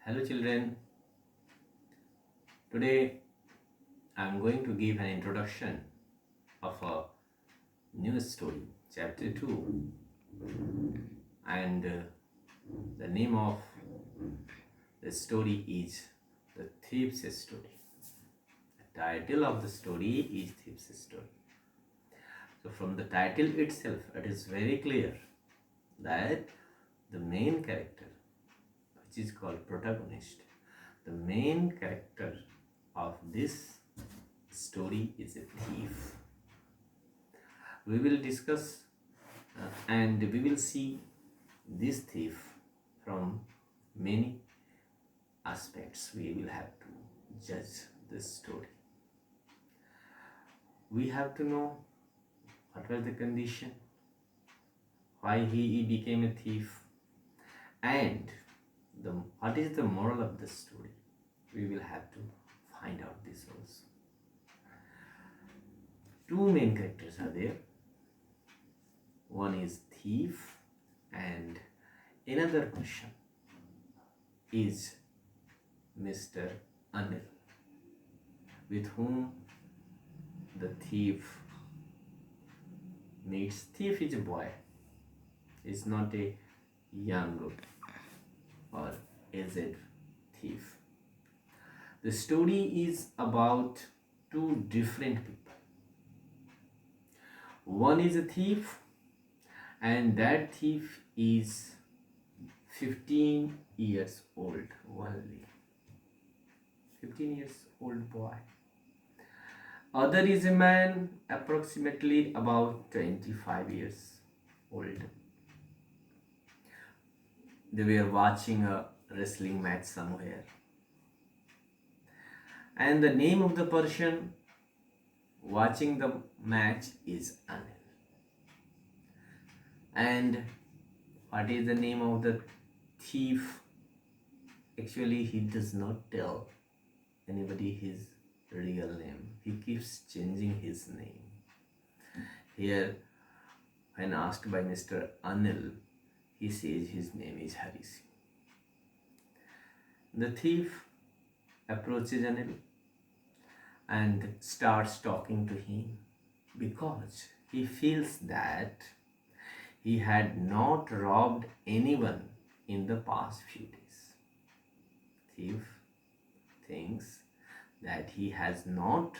Hello children, today I am going to give an introduction of a new story, chapter 2, and the name of the story is The Thief's Story. The title of the story is Thief's Story. So from the title itself, it is very clear that the main character, which is called protagonist, the main character of this story is a thief. We will discuss and we will see this thief from many aspects. We will have to judge this story. We have to know what was the condition, why he became a thief, and what is the moral of the story. We will have to find out this also. Two main characters are there. One is thief and another person is Mr. Anil, with whom the thief meets. Thief is a boy, is not a young or aged thief. The story is about two different people. One is a thief, and that thief is 15 years old only. 15 years old boy. Other is a man approximately about 25 years old. They were watching a wrestling match somewhere. And the name of the person watching the match is Anil. And what is the name of the thief? Actually, he does not tell anybody his real name. He keeps changing his name. Here, when asked by Mr. Anil, he says his name is Hari Singh. The thief approaches Anil and starts talking to him because he feels that he had not robbed anyone in the past few days. Thief thinks that he has not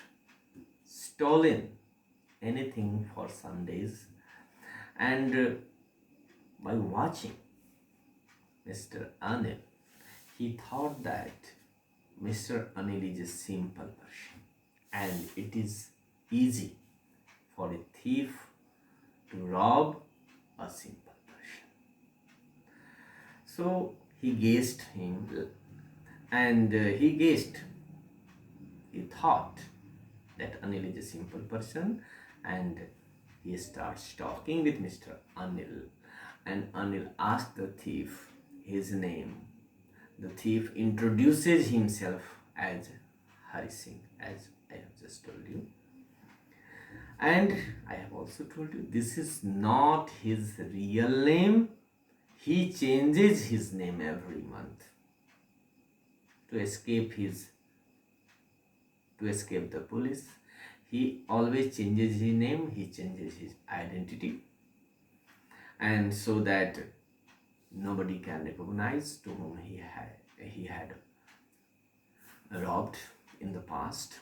stolen anything for some days, and by watching Mr. Anil, he thought that Mr. Anil is a simple person and it is easy for a thief to rob a simple person. So he guessed him, and he thought that Anil is a simple person, and he starts talking with Mr. Anil, and Anil asks the thief his name. The thief introduces himself as Hari Singh, as I have just told you. And I have also told you this is not his real name. He changes his name every month to escape the police. He always changes his name, he changes his identity, and so that nobody can recognize to whom he had robbed in the past.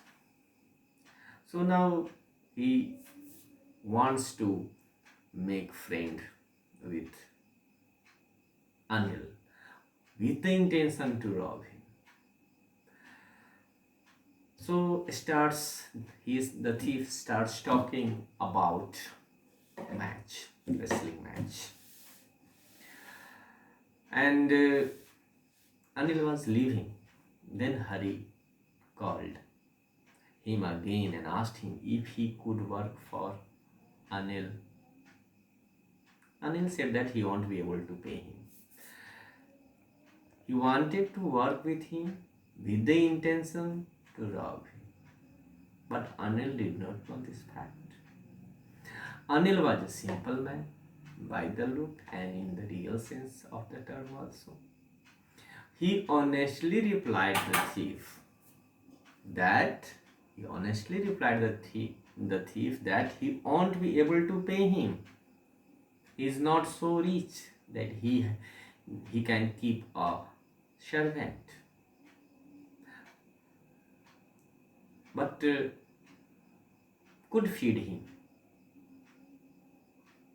So now he wants to make friend with Anil with the intention to rob him. So the thief starts talking about wrestling match. And Anil was leaving. Then Hari called him again and asked him if he could work for Anil. Anil said that he won't be able to pay him. He wanted to work with him with the intention to rob him. But Anil did not know this fact. Anil was a simple man by the look and in the real sense of the term also. He honestly replied the thief that the thief that he won't be able to pay him. He is not so rich that he can keep a servant, but could feed him.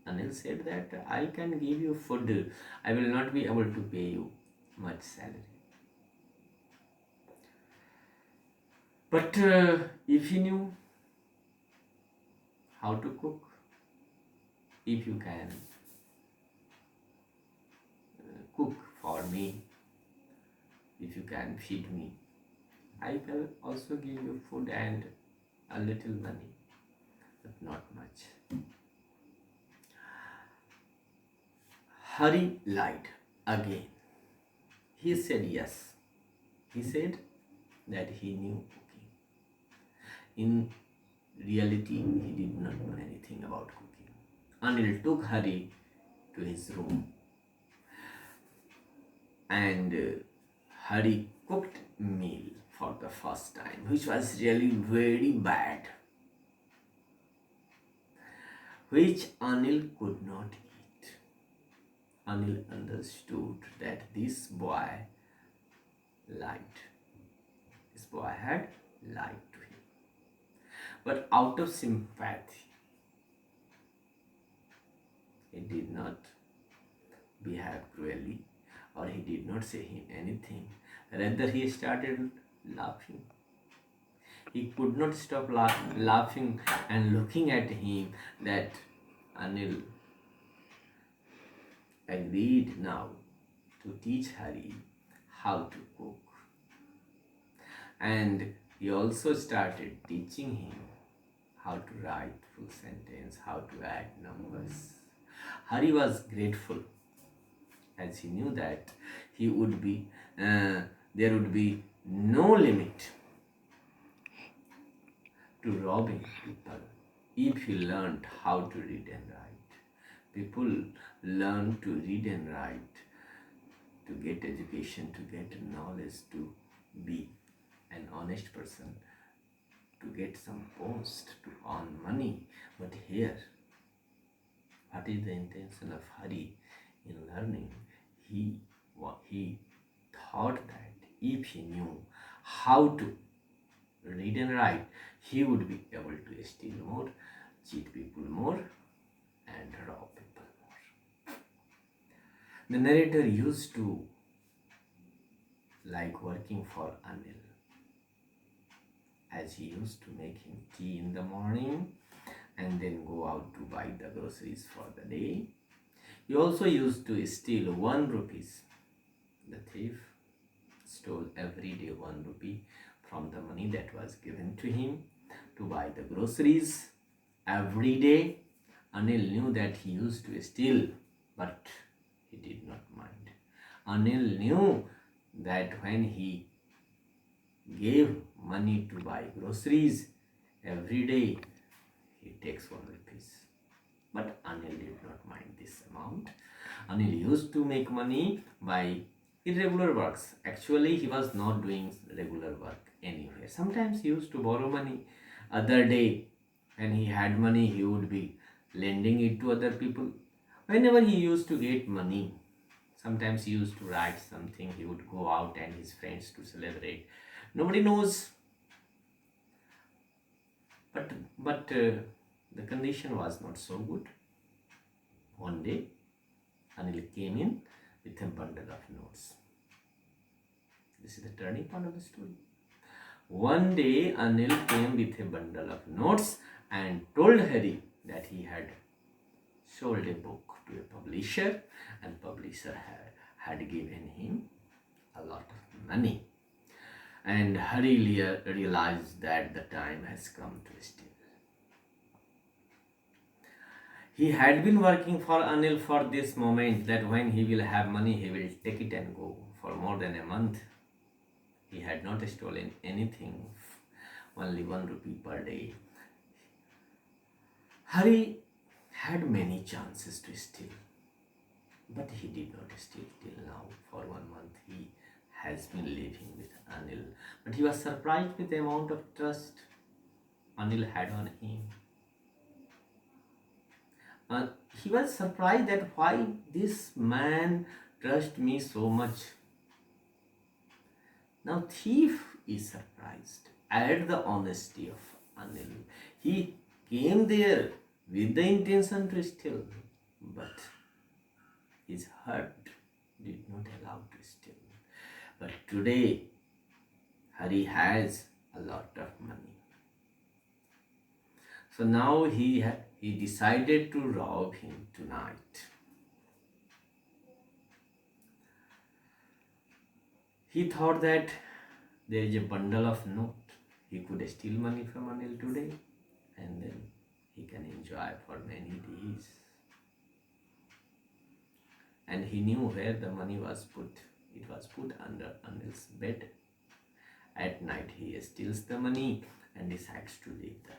Anil said that I can give you food. I will not be able to pay you much salary. But if he knew how to cook, if you can cook for me, if you can feed me, I will also give you food and a little money, but not much. Hari lied again. He said yes. He said that he knew cooking. In reality, he did not know anything about cooking. Anil took Hari to his room and Hari cooked meal for the first time, which was really very bad, which Anil could not eat. Anil understood that this boy lied. This boy had lied to him. But out of sympathy, he did not behave cruelly, or he did not say him anything. Rather, he started laughing. He could not stop laughing and looking at him that Anil agreed now to teach Hari how to cook. And he also started teaching him how to write full sentence, how to add numbers. Hari was grateful as he knew that he would be there would be no limit to robbing people if he learned how to read and write. People learn to read and write to get education, to get knowledge, to be an honest person, to get some post, to earn money. But here, what is the intention of Hari in learning? He thought that if he knew how to read and write, he would be able to steal more, cheat people more, and rob people more. The narrator used to like working for Anil, as he used to make him tea in the morning and then go out to buy the groceries for the day. He also used to steal 1 rupees. The thief stole every day 1 rupee from the money that was given to him to buy the groceries every day. Anil knew that he used to steal, but he did not mind. Anil knew that when he gave money to buy groceries every day, he takes 1 rupees. But Anil did not mind this amount. Anil used to make money by irregular works. Actually, he was not doing regular work anywhere. Sometimes he used to borrow money. Other day, when he had money, he would be lending it to other people. Whenever he used to get money, sometimes he used to write something. He would go out and his friends to celebrate. Nobody knows. But the condition was not so good. One day, Anil came in with a bundle of notes. This is the turning point of the story. One day, Anil came with a bundle of notes and told Hari that he had sold a book to a publisher, and publisher had given him a lot of money. And Hari realized that the time has come to steal. He had been working for Anil for this moment, that when he will have money, he will take it and go. For more than a month, he had not stolen anything, only 1 rupee per day. Hari had many chances to steal, but he did not steal till now. For 1 month, he has been living with Anil, but he was surprised with the amount of trust Anil had on him. Uh, he was surprised that why this man trust me so much. Now thief is surprised at the honesty of Anil. He came there with the intention to steal, but his heart did not allow to steal. But today Hari has a lot of money. So now he decided to rob him tonight. He thought that there is a bundle of note. He could steal money from Anil today and then he can enjoy for many days. And he knew where the money was put. It was put under Anil's bed. At night he steals the money and decides to leave the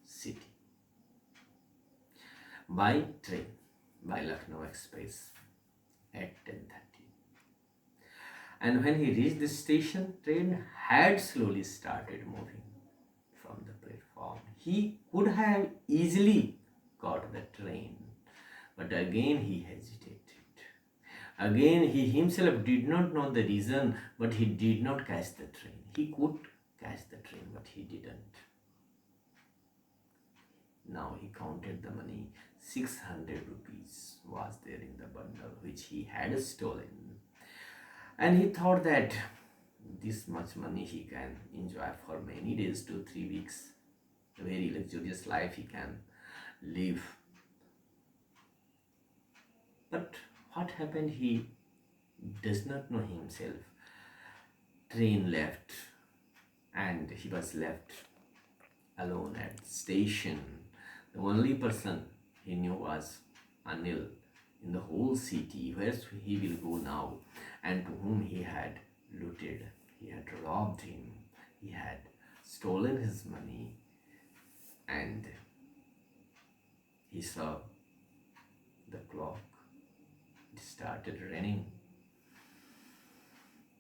city by train, by Lucknow Express at 10:30. And when he reached the station, train had slowly started moving from the platform. He could have easily caught the train, but again he hesitated. Again, he himself did not know the reason, but he did not catch the train. He could catch the train, but he didn't. Now he counted the money. 600 rupees was there in the bundle which he had stolen. And he thought that this much money he can enjoy for many days, 2-3 weeks. A very luxurious life he can live. But what happened? He does not know himself. Train left and he was left alone at the station. The only person he knew was Anil in the whole city. Where he will go now? And to whom he had looted, he had robbed him, he had stolen his money, and he saw the clock. It started raining.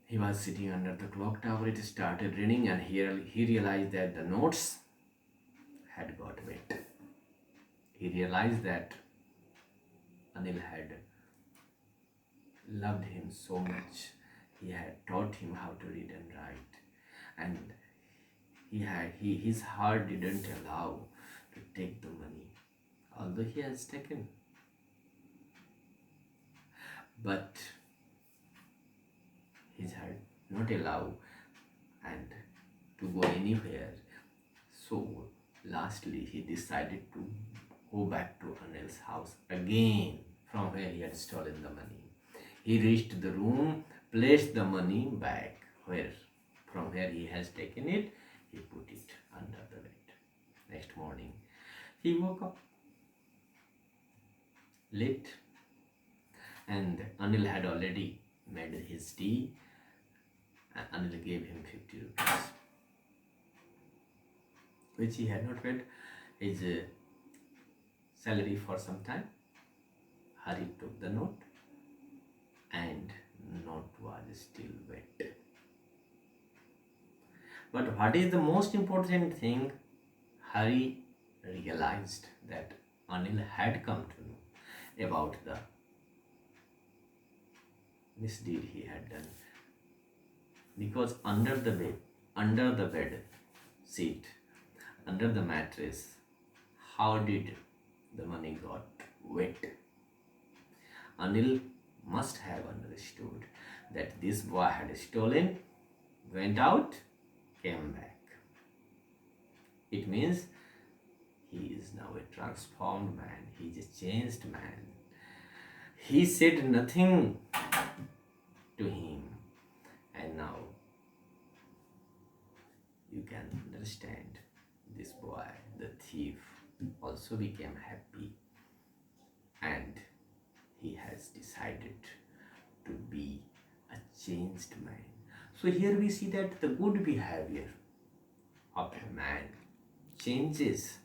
He was sitting under the clock tower. It started raining, and he realized that the notes had got wet. He realized that Anil had loved him so much. He had taught him how to read and write, and his heart didn't allow to take the money, although he has taken. But his heart not allow and to go anywhere. So lastly he decided to go back to Anil's house again from where he had stolen the money. He reached the room, placed the money back from where he has taken it. He put it under the bed. Next morning he woke up late, and Anil had already made his tea. Anil gave him 50 rupees, which he had not paid his salary for some time. Hari took the note, and note was still wet. But what is the most important thing? Hari realized that Anil had come to know about the misdeed he had done, because under the bed seat, under the mattress, how did the money got wet? Anil must have understood that this boy had stolen, went out, came back. It means he is now a transformed man. He is a changed man. He said nothing to him, and now you can understand this boy, the thief, also became happy, and he has decided to be a changed man. So here we see that the good behavior of a man changes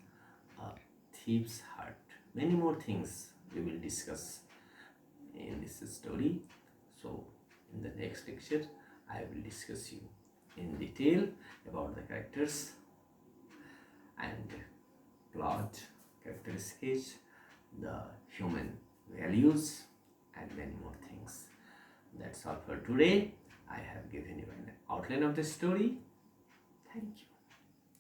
a thief's heart. Many more things we will discuss in this story. So in the next lecture I will discuss you in detail about the characters and plot, character sketch, the human values, and many more things. That's all for today. I have given you an outline of the story. Thank you.